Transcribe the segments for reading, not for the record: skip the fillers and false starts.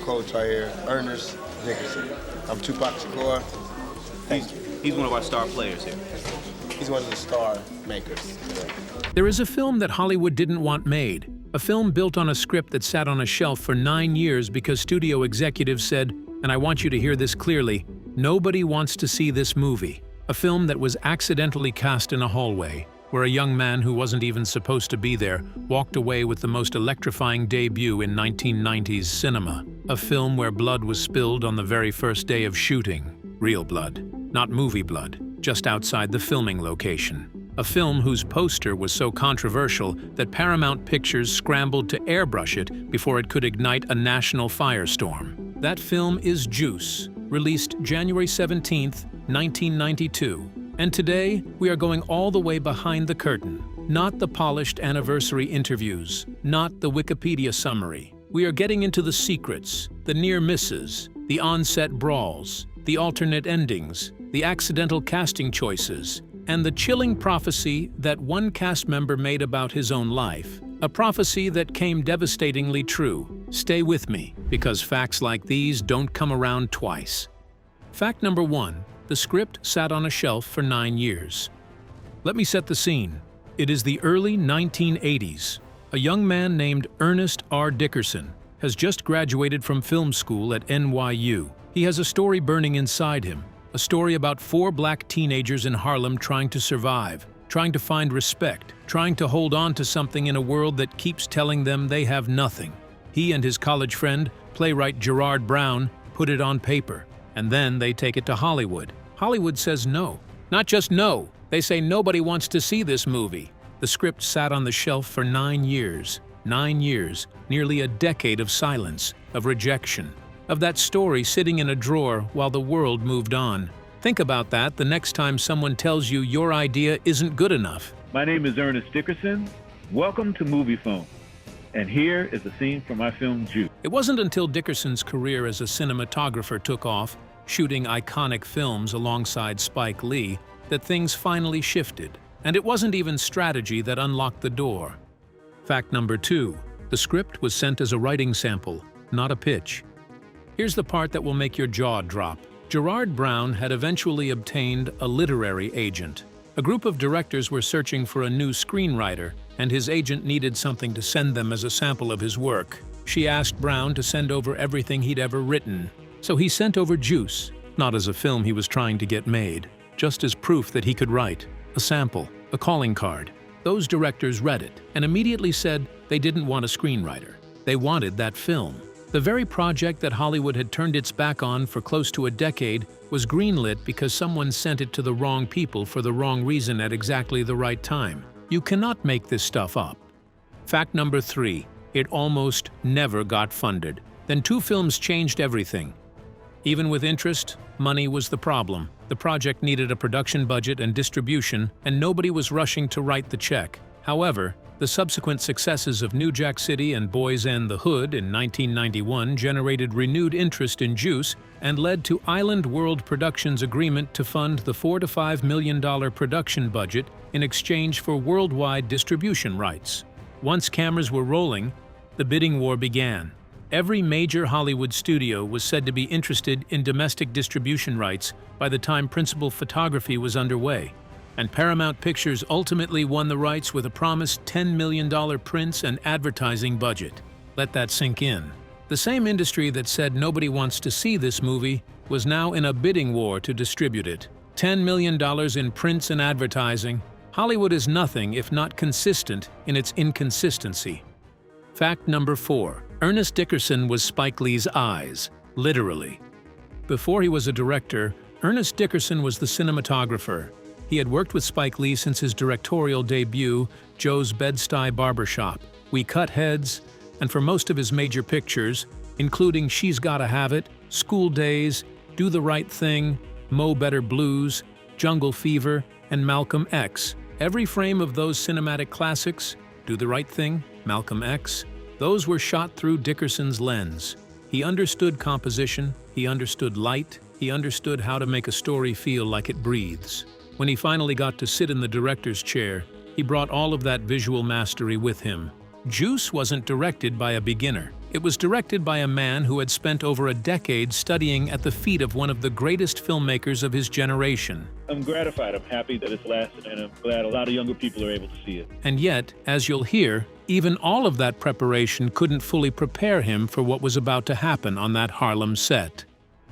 coach right here, Ernest Dickerson. I'm Tupac Shakur. Thank you. He's one of our star players here. He's one of the star makers. There is a film that Hollywood didn't want made. A film built on a script that sat on a shelf for 9 years because studio executives said, and I want you to hear this clearly, nobody wants to see this movie. A film that was accidentally cast in a hallway, where a young man who wasn't even supposed to be there walked away with the most electrifying debut in 1990s cinema. A film where blood was spilled on the very first day of shooting. Real blood, not movie blood, just outside the filming location. A film whose poster was so controversial that Paramount Pictures scrambled to airbrush it before it could ignite a national firestorm. That film is Juice, released January 17, 1992. And today, we are going all the way behind the curtain. Not the polished anniversary interviews, not the Wikipedia summary. We are getting into the secrets, the near misses, the on-set brawls, the alternate endings, the accidental casting choices, and the chilling prophecy that one cast member made about his own life. A prophecy that came devastatingly true. Stay with me, because facts like these don't come around twice. Fact number 1. The script sat on a shelf for 9 years. Let me set the scene. It is the early 1980s. A young man named Ernest R. Dickerson has just graduated from film school at NYU. He has a story burning inside him. A story about 4 black teenagers in Harlem trying to survive, trying to find respect, trying to hold on to something in a world that keeps telling them they have nothing. He and his college friend, playwright Gerard Brown, put it on paper, and then they take it to Hollywood. Hollywood says no. Not just no, they say nobody wants to see this movie. The script sat on the shelf for 9 years. 9 years, nearly a decade of silence, of rejection, of that story sitting in a drawer while the world moved on. Think about that the next time someone tells you your idea isn't good enough. My name is Ernest Dickerson. Welcome to Movie Phone. And here is a scene from my film, Juice. It wasn't until Dickerson's career as a cinematographer took off, shooting iconic films alongside Spike Lee, that things finally shifted. And it wasn't even strategy that unlocked the door. Fact number 2. The script was sent as a writing sample, not a pitch. Here's the part that will make your jaw drop. Gerard Brown had eventually obtained a literary agent. A group of directors were searching for a new screenwriter, and his agent needed something to send them as a sample of his work. She asked Brown to send over everything he'd ever written. So he sent over Juice, not as a film he was trying to get made, just as proof that he could write. A sample, a calling card. Those directors read it and immediately said they didn't want a screenwriter. They wanted that film. The very project that Hollywood had turned its back on for close to a decade was greenlit because someone sent it to the wrong people for the wrong reason at exactly the right time. You cannot make this stuff up. Fact number 3. It almost never got funded. Then 2 films changed everything. Even with interest, money was the problem. The project needed a production budget and distribution, and nobody was rushing to write the check. However, the subsequent successes of New Jack City and Boys and the Hood in 1991 generated renewed interest in Juice and led to Island World Productions' agreement to fund the $4 to $5 million production budget in exchange for worldwide distribution rights. Once cameras were rolling, the bidding war began. Every major Hollywood studio was said to be interested in domestic distribution rights by the time principal photography was underway. And Paramount Pictures ultimately won the rights with a promised $10 million prints and advertising budget. Let that sink in. The same industry that said nobody wants to see this movie was now in a bidding war to distribute it. $10 million in prints and advertising. Hollywood is nothing if not consistent in its inconsistency. Fact number 4. Ernest Dickerson was Spike Lee's eyes, literally. Before he was a director, Ernest Dickerson was the cinematographer. He had worked with Spike Lee since his directorial debut, Joe's Bed-Stuy Barbershop, We Cut Heads, and for most of his major pictures, including She's Gotta Have It, School Days, Do the Right Thing, Mo Better Blues, Jungle Fever, and Malcolm X. Every frame of those cinematic classics, Do the Right Thing, Malcolm X, those were shot through Dickerson's lens. He understood composition, he understood light, he understood how to make a story feel like it breathes. When he finally got to sit in the director's chair, he brought all of that visual mastery with him. Juice wasn't directed by a beginner. It was directed by a man who had spent over a decade studying at the feet of one of the greatest filmmakers of his generation. I'm gratified. I'm happy that it's lasted, and I'm glad a lot of younger people are able to see it. And yet, as you'll hear, even all of that preparation couldn't fully prepare him for what was about to happen on that Harlem set.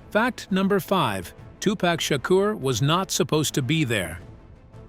Fact number 5. Tupac Shakur was not supposed to be there.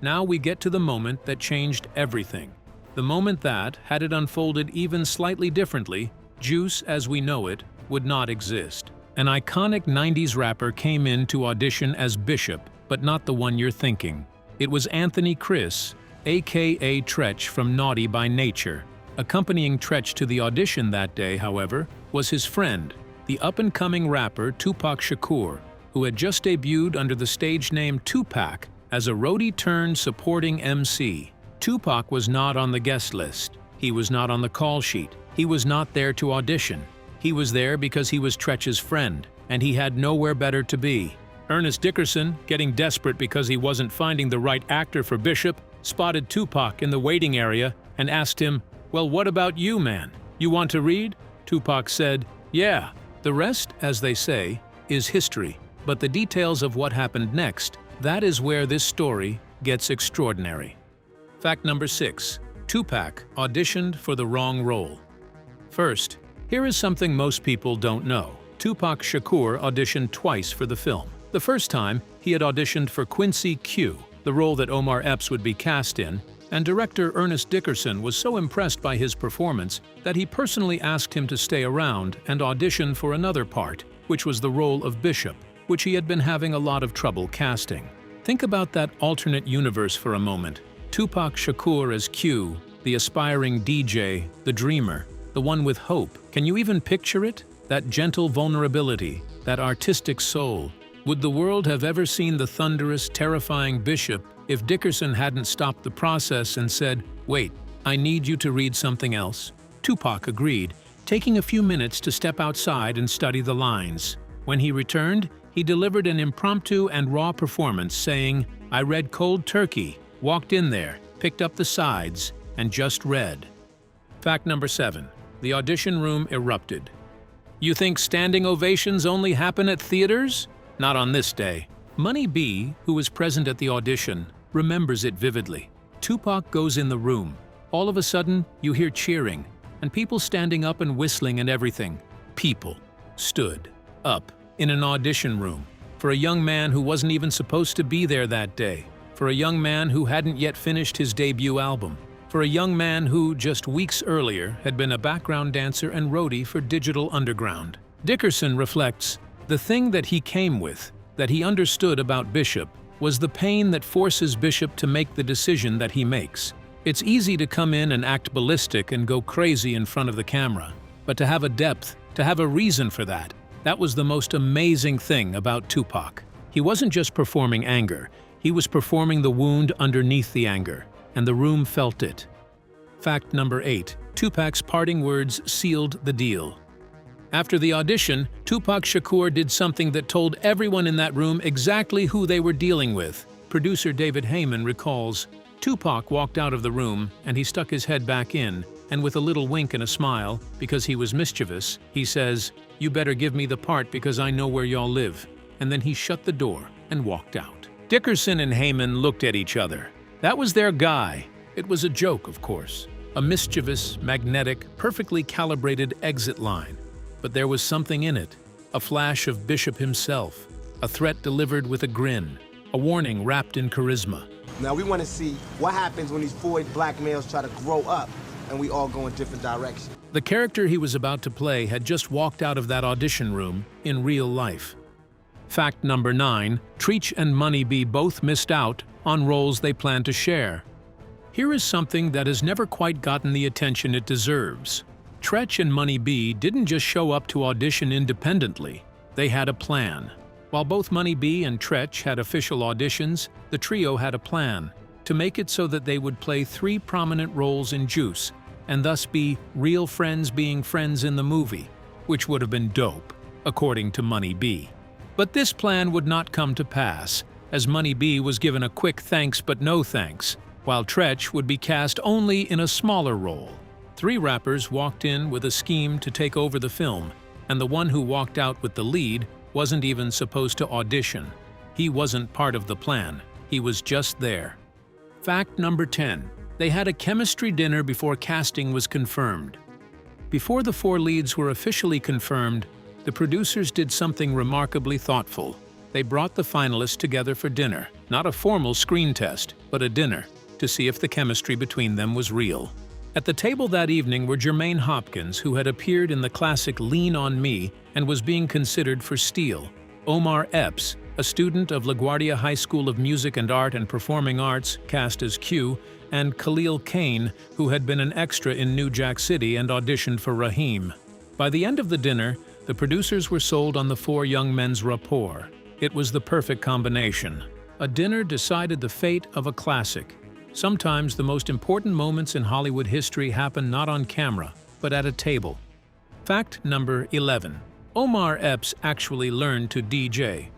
Now we get to the moment that changed everything. The moment that, had it unfolded even slightly differently, Juice as we know it would not exist. An iconic 90s rapper came in to audition as Bishop, but not the one you're thinking. It was Anthony Criss, aka Treach from Naughty by Nature. Accompanying Treach to the audition that day, however, was his friend, the up-and-coming rapper Tupac Shakur, who had just debuted under the stage name Tupac as a roadie-turned-supporting MC. Tupac was not on the guest list. He was not on the call sheet. He was not there to audition. He was there because he was Treach's friend, and he had nowhere better to be. Ernest Dickerson, getting desperate because he wasn't finding the right actor for Bishop, spotted Tupac in the waiting area and asked him, "Well, what about you, man? You want to read?" Tupac said, "Yeah." The rest, as they say, is history. But the details of what happened next, that is where this story gets extraordinary. Fact number 6. Tupac auditioned for the wrong role. First, here is something most people don't know. Tupac Shakur auditioned twice for the film. The first time, he had auditioned for Quincy Q, the role that Omar Epps would be cast in, and director Ernest Dickerson was so impressed by his performance that he personally asked him to stay around and audition for another part, which was the role of Bishop, which he had been having a lot of trouble casting. Think about that alternate universe for a moment. Tupac Shakur as Q, the aspiring DJ, the dreamer, the one with hope. Can you even picture it? That gentle vulnerability, that artistic soul. Would the world have ever seen the thunderous, terrifying Bishop if Dickerson hadn't stopped the process and said, "Wait, I need you to read something else"? Tupac agreed, taking a few minutes to step outside and study the lines. When he returned, he delivered an impromptu and raw performance saying, "I read cold turkey, walked in there, picked up the sides, and just read." Fact number 7. The audition room erupted. You think standing ovations only happen at theaters? Not on this day. Money B, who was present at the audition, remembers it vividly. Tupac goes in the room. All of a sudden, you hear cheering, and people standing up and whistling and everything. People stood up in an audition room for a young man who wasn't even supposed to be there that day, for a young man who hadn't yet finished his debut album, for a young man who, just weeks earlier, had been a background dancer and roadie for Digital Underground. Dickerson reflects, the thing that he came with, that he understood about Bishop, was the pain that forces Bishop to make the decision that he makes. It's easy to come in and act ballistic and go crazy in front of the camera, but to have a depth, to have a reason for that, that was the most amazing thing about Tupac. He wasn't just performing anger, he was performing the wound underneath the anger, and the room felt it. Fact number 8. Tupac's parting words sealed the deal. After the audition, Tupac Shakur did something that told everyone in that room exactly who they were dealing with. Producer David Heyman recalls, Tupac walked out of the room and he stuck his head back in, and with a little wink and a smile, because he was mischievous, he says, "You better give me the part because I know where y'all live." And then he shut the door and walked out. Dickerson and Heyman looked at each other. That was their guy. It was a joke, of course. A mischievous, magnetic, perfectly calibrated exit line. But there was something in it. A flash of Bishop himself. A threat delivered with a grin. A warning wrapped in charisma. Now we want to see what happens when these 4 black males try to grow up and we all go in different directions. The character he was about to play had just walked out of that audition room in real life. Fact number 9, Treach and Money B both missed out on roles they planned to share. Here is something that has never quite gotten the attention it deserves. Treach and Money B didn't just show up to audition independently, they had a plan. While both Money B and Treach had official auditions, the trio had a plan to make it so that they would play 3 prominent roles in Juice, and thus be real friends being friends in the movie, which would have been dope, according to Money B. But this plan would not come to pass, as Money B was given a quick thanks but no thanks, while Treach would be cast only in a smaller role. 3 rappers walked in with a scheme to take over the film, and the one who walked out with the lead wasn't even supposed to audition. He wasn't part of the plan. He was just there. Fact number 10. They had a chemistry dinner before casting was confirmed. Before the 4 leads were officially confirmed, the producers did something remarkably thoughtful. They brought the finalists together for dinner, not a formal screen test, but a dinner, to see if the chemistry between them was real. At the table that evening were Jermaine Hopkins, who had appeared in the classic Lean on Me and was being considered for Steel, Omar Epps, a student of LaGuardia High School of Music and Art and Performing Arts, cast as Q, and Khalil Kane, who had been an extra in New Jack City and auditioned for Raheem. By the end of the dinner, the producers were sold on the 4 young men's rapport. It was the perfect combination. A dinner decided the fate of a classic. Sometimes the most important moments in Hollywood history happen not on camera, but at a table. Fact number 11. Omar Epps actually learned to DJ.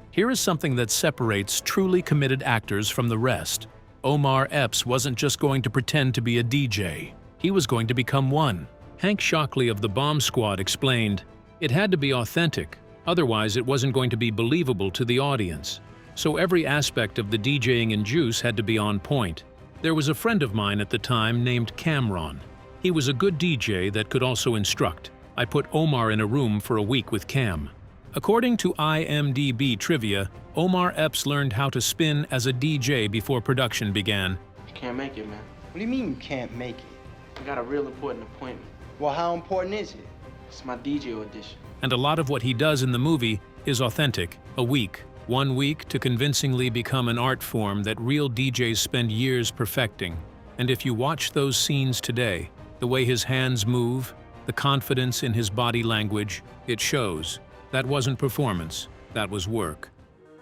Here is something that separates truly committed actors from the rest. Omar Epps wasn't just going to pretend to be a DJ. He was going to become one. Hank Shockley of the Bomb Squad explained, "It had to be authentic, otherwise it wasn't going to be believable to the audience. So every aspect of the DJing and juice had to be on point." There was a friend of mine at the time named Cameron. He was a good DJ that could also instruct. I put Omar in a room for a week with Cam. According to IMDb trivia, Omar Epps learned how to spin as a DJ before production began. You can't make it, man. What do you mean you can't make it? I got a real important appointment. Well, how important is it? It's my DJ audition. And a lot of what he does in the movie is authentic. A week. 1 week to convincingly become an art form that real DJs spend years perfecting. And if you watch those scenes today, the way his hands move, the confidence in his body language, it shows. That wasn't performance, that was work.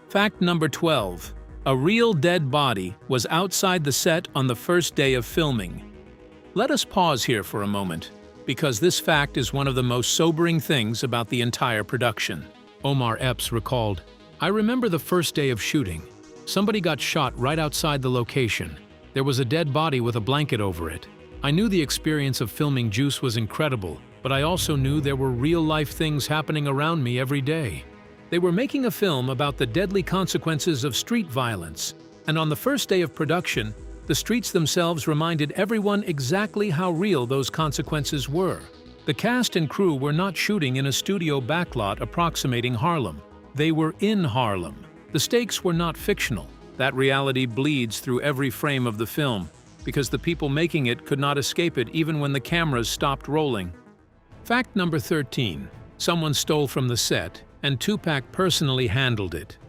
Fact number 12. A real dead body was outside the set on the first day of filming. Let us pause here for a moment, because this fact is one of the most sobering things about the entire production. Omar Epps recalled, "I remember the first day of shooting. Somebody got shot right outside the location. There was a dead body with a blanket over it. I knew the experience of filming Juice was incredible, but I also knew there were real-life things happening around me every day." They were making a film about the deadly consequences of street violence, and on the first day of production, the streets themselves reminded everyone exactly how real those consequences were. The cast and crew were not shooting in a studio backlot approximating Harlem. They were in Harlem. The stakes were not fictional. That reality bleeds through every frame of the film, because the people making it could not escape it even when the cameras stopped rolling. Fact number 13. Someone stole from the set, and Tupac personally handled it.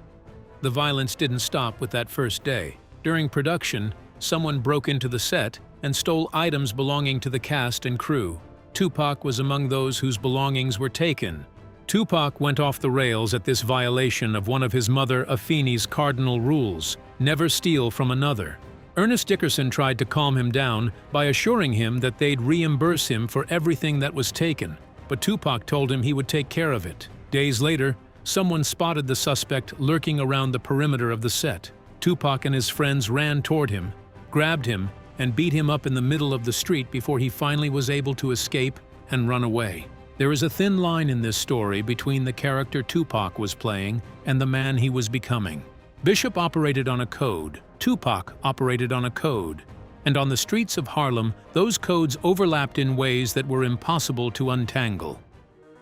The violence didn't stop with that first day. During production, someone broke into the set and stole items belonging to the cast and crew. Tupac was among those whose belongings were taken. Tupac went off the rails at this violation of one of his mother Afeni's cardinal rules: never steal from another. Ernest Dickerson tried to calm him down by assuring him that they'd reimburse him for everything that was taken, but Tupac told him he would take care of it. Days later, someone spotted the suspect lurking around the perimeter of the set. Tupac and his friends ran toward him, grabbed him, and beat him up in the middle of the street before he finally was able to escape and run away. There is a thin line in this story between the character Tupac was playing and the man he was becoming. Bishop operated on a code, Tupac operated on a code, and on the streets of Harlem, those codes overlapped in ways that were impossible to untangle.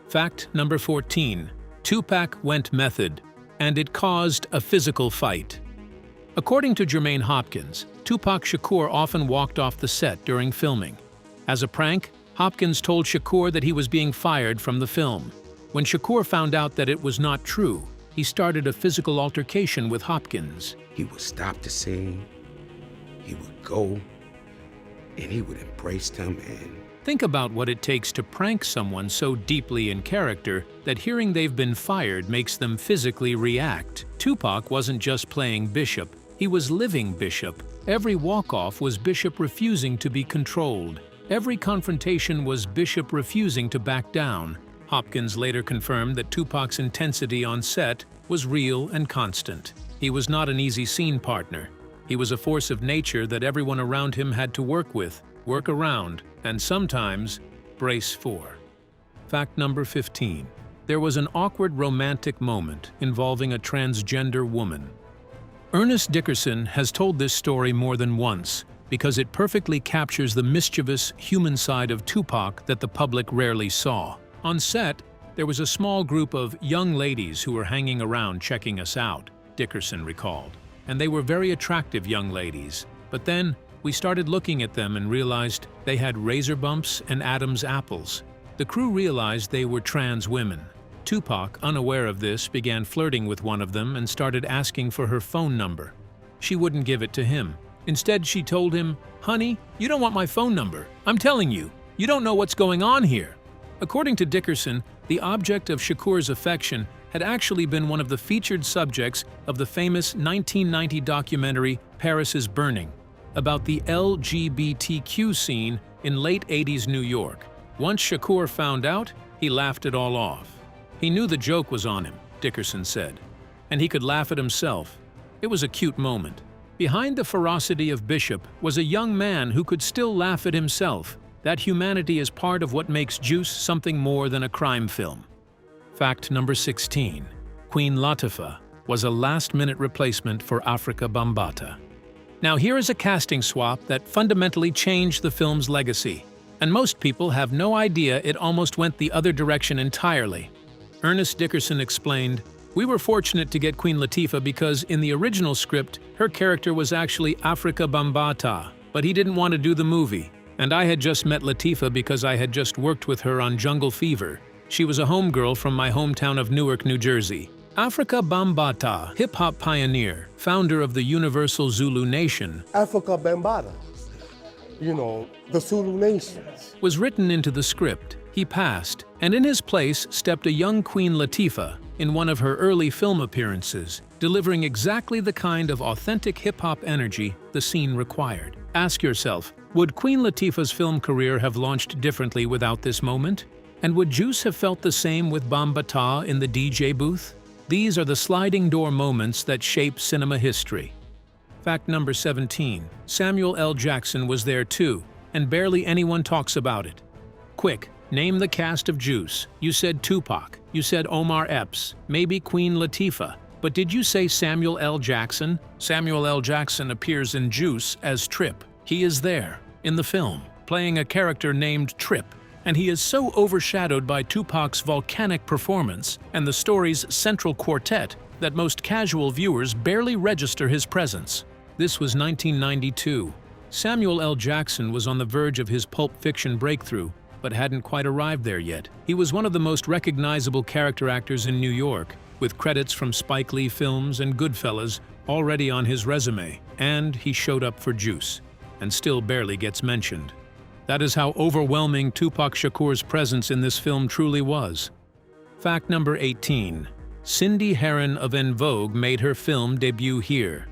Fact number 14. Tupac went method, and it caused a physical fight. According to Jermaine Hopkins, Tupac Shakur often walked off the set during filming. As a prank, Hopkins told Shakur that he was being fired from the film. When Shakur found out that it was not true, he started a physical altercation with Hopkins. He would stop the scene, he would go, and he would embrace them and... Think about what it takes to prank someone so deeply in character that hearing they've been fired makes them physically react. Tupac wasn't just playing Bishop, he was living Bishop. Every walk-off was Bishop refusing to be controlled. Every confrontation was Bishop refusing to back down. Hopkins later confirmed that Tupac's intensity on set was real and constant. He was not an easy scene partner. He was a force of nature that everyone around him had to work with, work around, and sometimes brace for. Fact number 15. There was an awkward romantic moment involving a transgender woman. Ernest Dickerson has told this story more than once because it perfectly captures the mischievous human side of Tupac that the public rarely saw. On set, there was a small group of young ladies who were hanging around checking us out, Dickerson recalled. And they were very attractive young ladies. But then, we started looking at them and realized they had razor bumps and Adam's apples. The crew realized they were trans women. Tupac, unaware of this, began flirting with one of them and started asking for her phone number. She wouldn't give it to him. Instead, she told him, "Honey, you don't want my phone number. I'm telling you, you don't know what's going on here." According to Dickerson, the object of Shakur's affection had actually been one of the featured subjects of the famous 1990 documentary Paris is Burning, about the LGBTQ scene in late 80s New York. Once Shakur found out, he laughed it all off. He knew the joke was on him, Dickerson said, and he could laugh at himself. It was a cute moment. Behind the ferocity of Bishop was a young man who could still laugh at himself. That humanity is part of what makes Juice something more than a crime film. Fact number 16. Queen Latifah was a last-minute replacement for Africa Bambaataa. Now here is a casting swap that fundamentally changed the film's legacy, and most people have no idea it almost went the other direction entirely. Ernest Dickerson explained, "We were fortunate to get Queen Latifah because in the original script, her character was actually Africa Bambaataa, but he didn't want to do the movie. And I had just met Latifah because I had just worked with her on Jungle Fever. She was a homegirl from my hometown of Newark, New Jersey." Africa Bambaataa, hip-hop pioneer, founder of the Universal Zulu Nation, Africa Bambaataa, the Zulu nations, was written into the script. He passed, and in his place stepped a young Queen Latifah in one of her early film appearances, delivering exactly the kind of authentic hip-hop energy the scene required. Ask yourself, would Queen Latifah's film career have launched differently without this moment? And would Juice have felt the same with Bambaataa in the DJ booth? These are the sliding door moments that shape cinema history. Fact number 17. Samuel L. Jackson was there too, and barely anyone talks about it. Quick, name the cast of Juice. You said Tupac, you said Omar Epps, maybe Queen Latifah, but did you say Samuel L. Jackson? Samuel L. Jackson appears in Juice as Trip. He is there, in the film, playing a character named Trip, and he is so overshadowed by Tupac's volcanic performance and the story's central quartet that most casual viewers barely register his presence. This was 1992. Samuel L. Jackson was on the verge of his Pulp Fiction breakthrough, but hadn't quite arrived there yet. He was one of the most recognizable character actors in New York, with credits from Spike Lee films and Goodfellas already on his resume, and he showed up for Juice, and still barely gets mentioned. That is how overwhelming Tupac Shakur's presence in this film truly was. Fact number 18. Cindy Herron of En Vogue made her film debut here.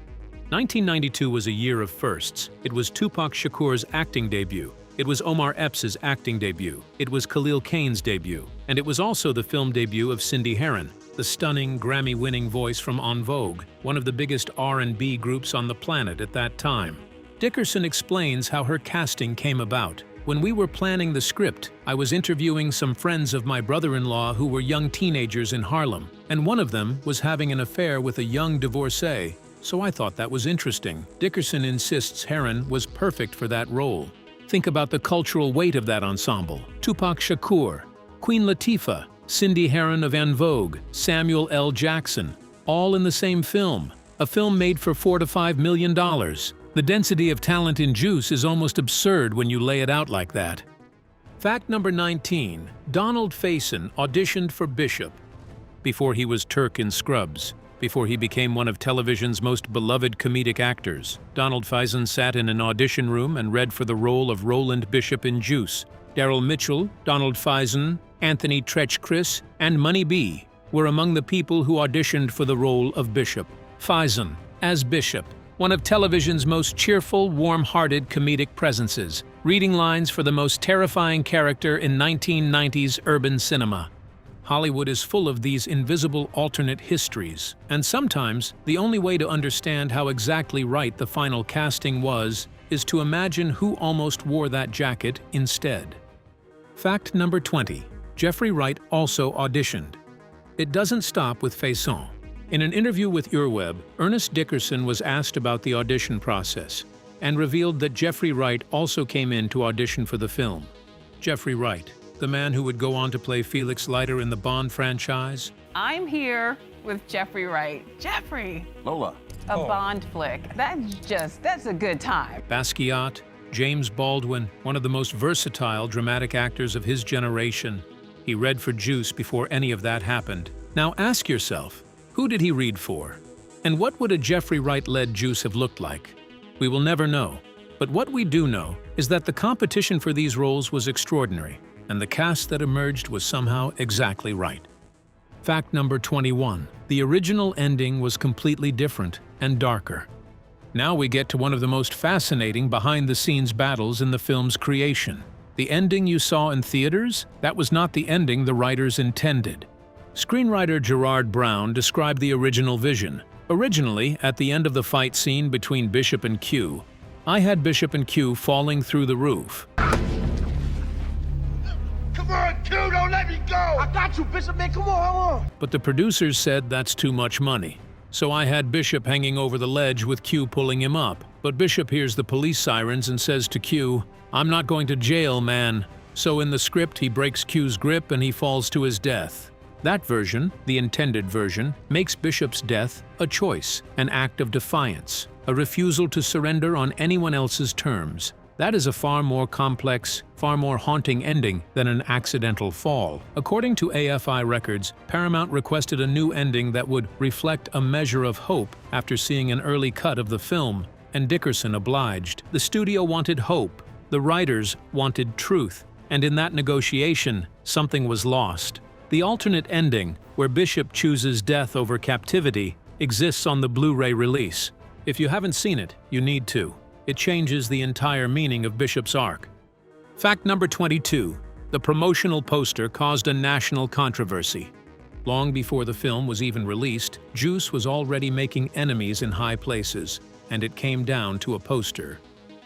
1992 was a year of firsts. It was Tupac Shakur's acting debut. It was Omar Epps' acting debut. It was Khalil Kane's debut. And it was also the film debut of Cindy Herron, the stunning, Grammy-winning voice from En Vogue, one of the biggest R&B groups on the planet at that time. Dickerson explains how her casting came about. When we were planning the script, I was interviewing some friends of my brother-in-law who were young teenagers in Harlem, and one of them was having an affair with a young divorcee, so I thought that was interesting. Dickerson insists Herron was perfect for that role. Think about the cultural weight of that ensemble. Tupac Shakur, Queen Latifah, Cindy Herron of En Vogue, Samuel L. Jackson, all in the same film. A film made for $4 to $5 million. The density of talent in Juice is almost absurd when you lay it out like that. Fact number 19. Donald Faison auditioned for Bishop before he was Turk in Scrubs, before he became one of television's most beloved comedic actors. Donald Faison sat in an audition room and read for the role of Roland Bishop in Juice. Daryl Mitchell, Donald Faison, Anthony Tretch-Chris, and Money B were among the people who auditioned for the role of Bishop. Faison, as Bishop, one of television's most cheerful, warm-hearted comedic presences, reading lines for the most terrifying character in 1990s urban cinema. Hollywood is full of these invisible alternate histories, and sometimes the only way to understand how exactly right the final casting was is to imagine who almost wore that jacket instead. Fact number 20. Jeffrey Wright also auditioned. It doesn't stop with Faison. In an interview with Earweb, Ernest Dickerson was asked about the audition process and revealed that Jeffrey Wright also came in to audition for the film. Jeffrey Wright, the man who would go on to play Felix Leiter in the Bond franchise. I'm here with Jeffrey Wright. Jeffrey! Lola. A Bond flick. That's a good time. Basquiat, James Baldwin, one of the most versatile dramatic actors of his generation. He read for Juice before any of that happened. Now ask yourself, who did he read for? And what would a Jeffrey Wright-led Juice have looked like? We will never know. But what we do know is that the competition for these roles was extraordinary, and the cast that emerged was somehow exactly right. Fact number 21. The original ending was completely different and darker. Now we get to one of the most fascinating behind-the-scenes battles in the film's creation. The ending you saw in theaters? That was not the ending the writers intended. Screenwriter Gerard Brown described the original vision. Originally, at the end of the fight scene between Bishop and Q, I had Bishop and Q falling through the roof. Come on, Q, don't let me go! I got you, Bishop, man, come on. But the producers said that's too much money. So I had Bishop hanging over the ledge with Q pulling him up. But Bishop hears the police sirens and says to Q, "I'm not going to jail, man." So in the script, he breaks Q's grip and he falls to his death. That version, the intended version, makes Bishop's death a choice, an act of defiance, a refusal to surrender on anyone else's terms. That is a far more complex, far more haunting ending than an accidental fall. According to AFI records, Paramount requested a new ending that would reflect a measure of hope after seeing an early cut of the film, and Dickerson obliged. The studio wanted hope, the writers wanted truth, and in that negotiation, something was lost. The alternate ending, where Bishop chooses death over captivity, exists on the Blu-ray release. If you haven't seen it, you need to. It changes the entire meaning of Bishop's arc. Fact number 22. The promotional poster caused a national controversy. Long before the film was even released, Juice was already making enemies in high places, and it came down to a poster.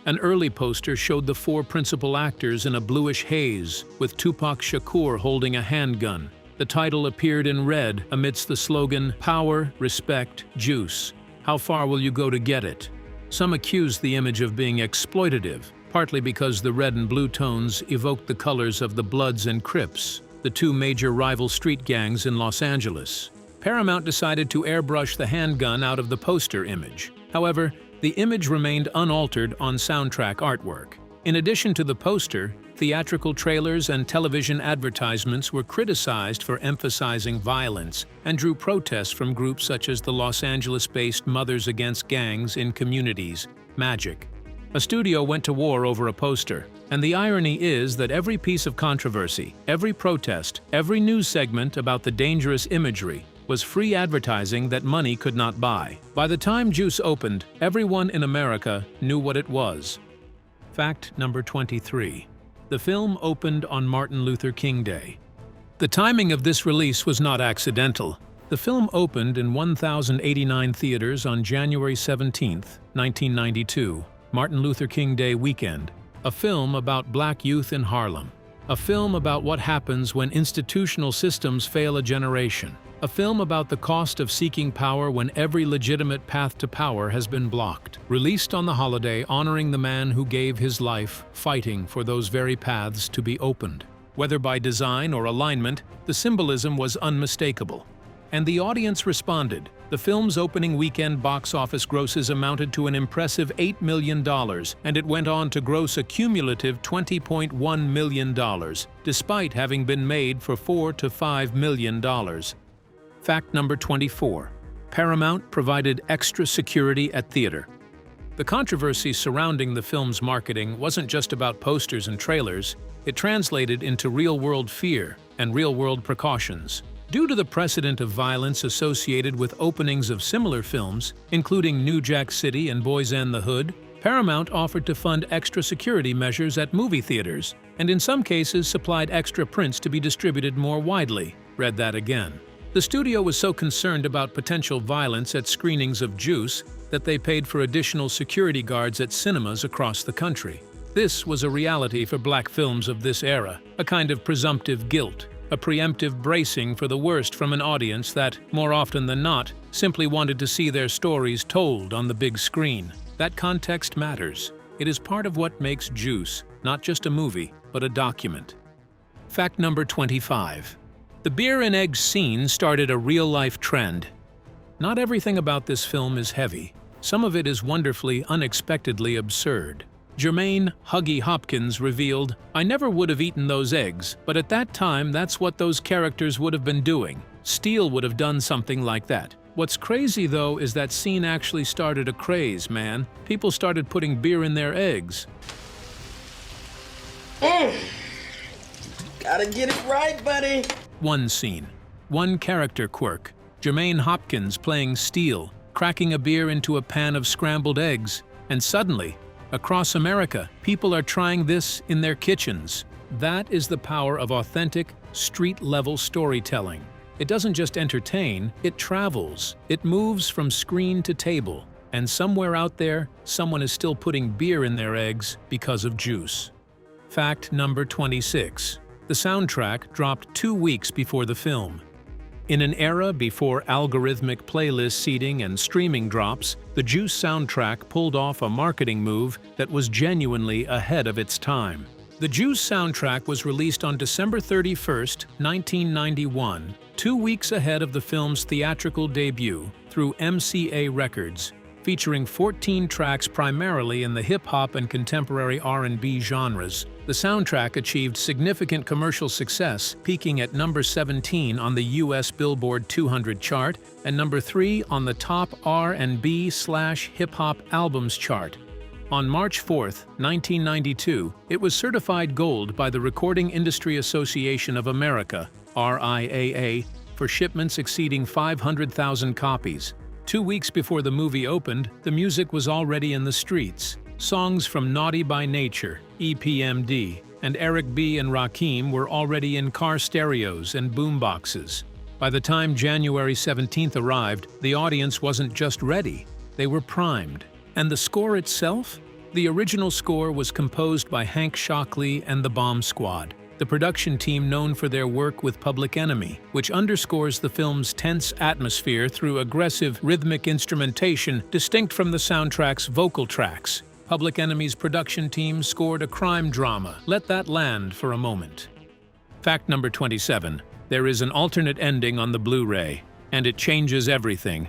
An early poster showed the four principal actors in a bluish haze, with Tupac Shakur holding a handgun. The title appeared in red amidst the slogan, "Power, Respect, Juice. How far will you go to get it?" Some accused the image of being exploitative, partly because the red and blue tones evoked the colors of the Bloods and Crips, the two major rival street gangs in Los Angeles. Paramount decided to airbrush the handgun out of the poster image. However, the image remained unaltered on soundtrack artwork. In addition to the poster, theatrical trailers and television advertisements were criticized for emphasizing violence and drew protests from groups such as the Los Angeles-based Mothers Against Gangs in Communities, MAGIC. A studio went to war over a poster, and the irony is that every piece of controversy, every protest, every news segment about the dangerous imagery was free advertising that money could not buy. By the time Juice opened, everyone in America knew what it was. Fact number 23. The film opened on Martin Luther King Day. The timing of this release was not accidental. The film opened in 1,089 theaters on January 17, 1992, Martin Luther King Day weekend. A film about black youth in Harlem. A film about what happens when institutional systems fail a generation. A film about the cost of seeking power when every legitimate path to power has been blocked. Released on the holiday honoring the man who gave his life fighting for those very paths to be opened. Whether by design or alignment, the symbolism was unmistakable. And the audience responded. The film's opening weekend box office grosses amounted to an impressive $8 million, and it went on to gross a cumulative $20.1 million, despite having been made for $4 to $5 million. Fact number 24. Paramount provided extra security at theater. The controversy surrounding the film's marketing wasn't just about posters and trailers, it translated into real-world fear and real-world precautions. Due to the precedent of violence associated with openings of similar films, including New Jack City and Boys and the Hood, Paramount offered to fund extra security measures at movie theaters, and in some cases supplied extra prints to be distributed more widely. Read that again. The studio was so concerned about potential violence at screenings of Juice that they paid for additional security guards at cinemas across the country. This was a reality for black films of this era, a kind of presumptive guilt, a preemptive bracing for the worst from an audience that, more often than not, simply wanted to see their stories told on the big screen. That context matters. It is part of what makes Juice not just a movie, but a document. Fact number 25. The beer and eggs scene started a real-life trend. Not everything about this film is heavy. Some of it is wonderfully, unexpectedly absurd. Jermaine "Huggy" Hopkins revealed, "I never would have eaten those eggs, but at that time that's what those characters would have been doing. Steele would have done something like that." What's crazy, though, is that scene actually started a craze, man. People started putting beer in their eggs. Gotta get it right, buddy. One scene, one character quirk. Jermaine Hopkins playing Steele, cracking a beer into a pan of scrambled eggs, and suddenly, across America, people are trying this in their kitchens. That is the power of authentic, street-level storytelling. It doesn't just entertain, it travels. It moves from screen to table. And somewhere out there, someone is still putting beer in their eggs because of Juice. Fact number 26. The soundtrack dropped 2 weeks before the film. In an era before algorithmic playlist seeding and streaming drops, the Juice soundtrack pulled off a marketing move that was genuinely ahead of its time. The Juice soundtrack was released on December 31, 1991, 2 weeks ahead of the film's theatrical debut through MCA Records, featuring 14 tracks primarily in the hip-hop and contemporary R&B genres. The soundtrack achieved significant commercial success, peaking at number 17 on the U.S. Billboard 200 chart and number 3 on the top R&B/hip-hop albums chart. On March 4, 1992, it was certified gold by the Recording Industry Association of America, RIAA, for shipments exceeding 500,000 copies. 2 weeks before the movie opened, the music was already in the streets. Songs from Naughty by Nature, EPMD, and Eric B. and Rakim were already in car stereos and boomboxes. By the time January 17th arrived, the audience wasn't just ready, they were primed. And the score itself? The original score was composed by Hank Shockley and the Bomb Squad, the production team known for their work with Public Enemy, which underscores the film's tense atmosphere through aggressive rhythmic instrumentation distinct from the soundtrack's vocal tracks. Public Enemy's production team scored a crime drama. Let that land for a moment. Fact number 27. There is an alternate ending on the Blu-ray, and it changes everything.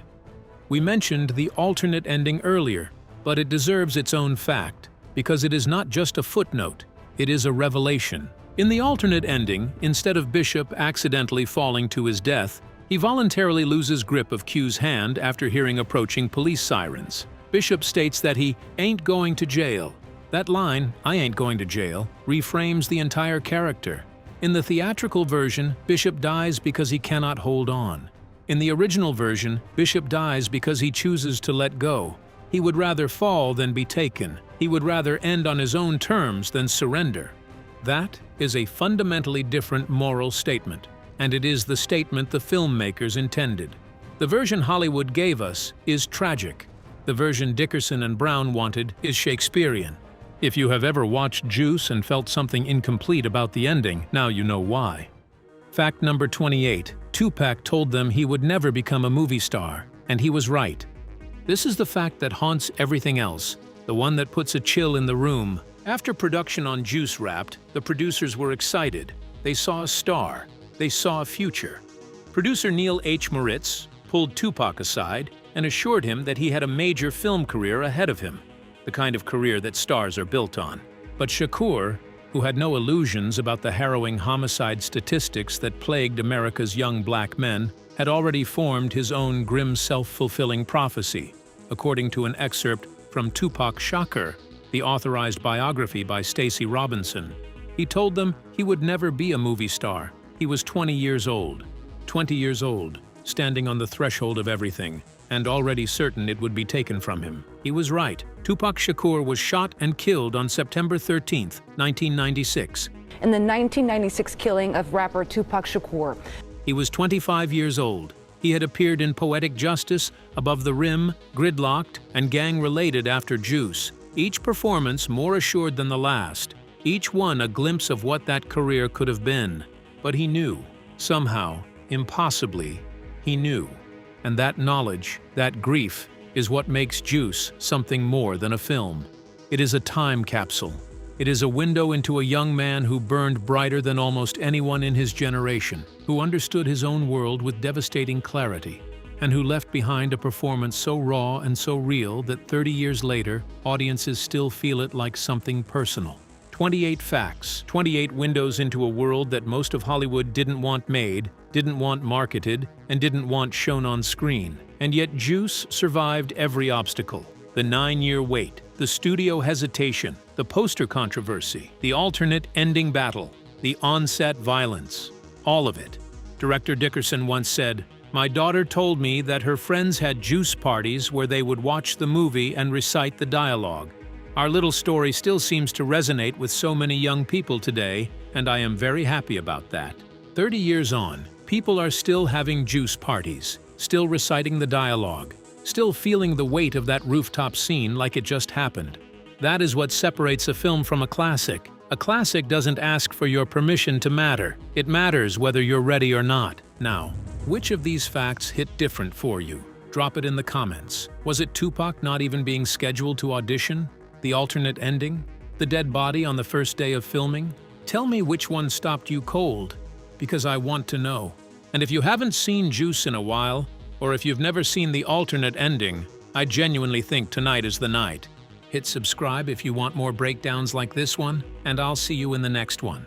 We mentioned the alternate ending earlier, but it deserves its own fact, because it is not just a footnote, it is a revelation. In the alternate ending, instead of Bishop accidentally falling to his death, he voluntarily loses grip of Q's hand after hearing approaching police sirens. Bishop states that he ain't going to jail. That line, "I ain't going to jail," reframes the entire character. In the theatrical version, Bishop dies because he cannot hold on. In the original version, Bishop dies because he chooses to let go. He would rather fall than be taken. He would rather end on his own terms than surrender. That is a fundamentally different moral statement, and it is the statement the filmmakers intended. The version Hollywood gave us is tragic. The version Dickerson and Brown wanted is Shakespearean. If you have ever watched Juice and felt something incomplete about the ending, now you know why. Fact number 28. Tupac told them he would never become a movie star, and he was right. This is the fact that haunts everything else, the one that puts a chill in the room. After production on Juice wrapped, the producers were excited. They saw a star. They saw a future. Producer Neil H. Moritz pulled Tupac aside and assured him that he had a major film career ahead of him, the kind of career that stars are built on. But Shakur, who had no illusions about the harrowing homicide statistics that plagued America's young black men, had already formed his own grim self-fulfilling prophecy, according to an excerpt from Tupac Shakur, the authorized biography by Stacey Robinson. He told them he would never be a movie star. He was 20 years old. 20 years old, standing on the threshold of everything, and already certain it would be taken from him. He was right. Tupac Shakur was shot and killed on September 13, 1996. In the 1996 killing of rapper Tupac Shakur. He was 25 years old. He had appeared in Poetic Justice, Above the Rim, Gridlocked, and Gang-related after Juice, each performance more assured than the last, each one a glimpse of what that career could have been. But he knew, somehow, impossibly, he knew. And that knowledge, that grief, is what makes Juice something more than a film. It is a time capsule. It is a window into a young man who burned brighter than almost anyone in his generation, who understood his own world with devastating clarity, and who left behind a performance so raw and so real that 30 years later, audiences still feel it like something personal. 28 facts, 28 windows into a world that most of Hollywood didn't want made, didn't want marketed, and didn't want shown on screen. And yet Juice survived every obstacle. The 9-year wait, the studio hesitation, the poster controversy, the alternate ending battle, the on-set violence, all of it. Director Dickerson once said, "My daughter told me that her friends had juice parties where they would watch the movie and recite the dialogue." Our little story still seems to resonate with so many young people today, and I am very happy about that. 30 years on, people are still having juice parties, still reciting the dialogue, still feeling the weight of that rooftop scene like it just happened. That is what separates a film from a classic. A classic doesn't ask for your permission to matter. It matters whether you're ready or not. Now, which of these facts hit different for you? Drop it in the comments. Was it Tupac not even being scheduled to audition? The alternate ending? The dead body on the first day of filming? Tell me which one stopped you cold, because I want to know. And if you haven't seen Juice in a while, or if you've never seen the alternate ending, I genuinely think tonight is the night. Hit subscribe if you want more breakdowns like this one, and I'll see you in the next one.